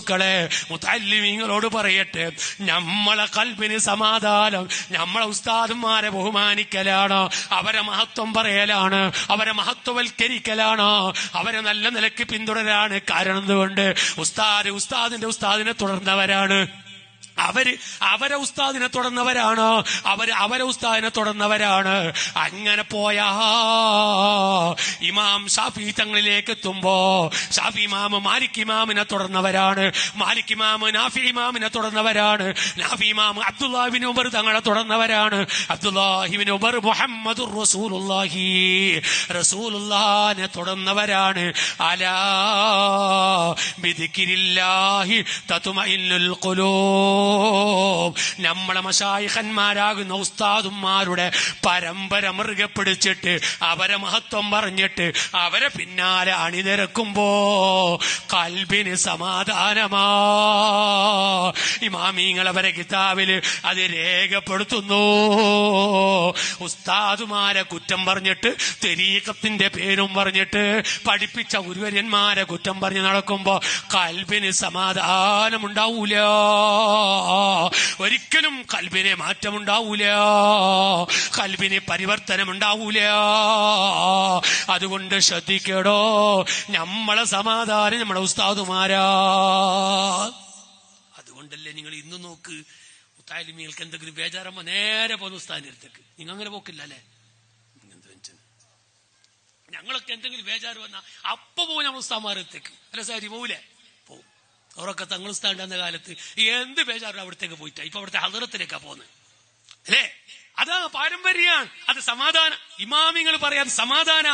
സുഹൃത്തുക്കളെ, മുതല്ലിമീങ്ങളോട് പറയട്ടെ, നമ്മളെ കൽബിന് സമാധാനം നമ്മളെ ഉസ്താദന്മാരെ ബഹുമാനിക്കലാണ്, അവരെ മഹത്വം പറയലാണ്, അവരെ മഹത്വവൽക്കരിക്കലാണ്, അവരെ നല്ല നിലയ്ക്ക് പിന്തുടരാണ്. കാരണം എന്തുകൊണ്ട്? ഉസ്താദിന്റെ ഉസ്താദിനെ തുടർന്നവരാണ്, അവരെ ഉസ്താദിനെ തുടർന്നവരാണ്, അവരെ ഉസ്താദിനെ തുടർന്നവരാണ്. അങ്ങനെ പോയാ ഇമാം ഷാഫി തങ്ങളിലേക്ക് എത്തുമ്പോ ഷാഫി ഇമാം മാലിക് ഇമാമിനെ തുടർന്നവരാണ്, മാലിക് ഇമാം നാഫി ഇമാമിനെ തുടർന്നവരാണ്, നാഫി ഇമാം അബ്ദുല്ലാഹിബ്നു ഉമർ തങ്ങളെ തുടർന്നവരാണ്, അബ്ദുല്ലാഹിബ്നു ഉമർ മുഹമ്മദുർ റസൂലുള്ളാഹിനെ തുടർന്നവരാണ്. അലാ ബിദിക്രില്ലാഹി തത്മഇന്നുൽ ഖുലൂബ്. നമ്മളെ മശായിഖന്മാരാകുന്ന ഉസ്താദുമാരുടെ പരമ്പര മുറുകെ പിടിച്ചിട്ട് അവരെ മഹത്വം പറഞ്ഞിട്ട് അവരെ പിന്നാലെ അണിനിരക്കുമ്പോ കൽബിന് സമാധാനമാ. ഇമാമിങ്ങൾ അവരെ കിതാബില് അത് രേഖപ്പെടുത്തുന്നു. ഉസ്താദുമാരെ കുറ്റം പറഞ്ഞിട്ട് തരീഖത്തിന്റെ പേരും പറഞ്ഞിട്ട് പഠിപ്പിച്ച ഗുരുവര്യന്മാരെ കുറ്റം പറഞ്ഞ് നടക്കുമ്പോ കൽബിന് സമാധാനമുണ്ടാവൂല, ഒരിക്കലും കൽബിനെ മാറ്റമുണ്ടാവൂല, കൽബിന് പരിവർത്തനമുണ്ടാവൂല. അതുകൊണ്ട് ശ്രദ്ധിക്കടോ, നമ്മളെ സമാധാനം നമ്മളെ ഉസ്താദുമാരാ. അതുകൊണ്ടല്ലേ നിങ്ങൾ ഇന്ന് നോക്ക്, മുത്താലിമികൾക്ക് എന്തെങ്കിലും ബേജാറമ്മ നേരെ പോകുന്ന ഉസ്താദിന്റെ അടുത്തേക്ക്. നിങ്ങൾ അങ്ങനെ പോക്കില്ല അല്ലേ? ഞങ്ങളൊക്കെ എന്തെങ്കിലും ബേജാറ് വന്നാ അപ്പൊ പോകും നമ്മൾ ഉസ്താദ്മാരത്തേക്ക്. അല്ല സാരി പോകൂലേ? പോവും. അവരൊക്കെ തങ്ങൾ ഉസ്താദിന്റെ കാലത്ത് എന്ത് ബേജാറും അവിടത്തേക്ക് പോയിട്ടാ ഇപ്പൊ അവിടുത്തെ ഹദറത്തിലേക്കാ പോകുന്നത് അല്ലേ? അതാ പാരമ്പര്യാണ്, അത് സമാധാനം. ഇമാമിങ്ങൾ പറയാൻ സമാധാന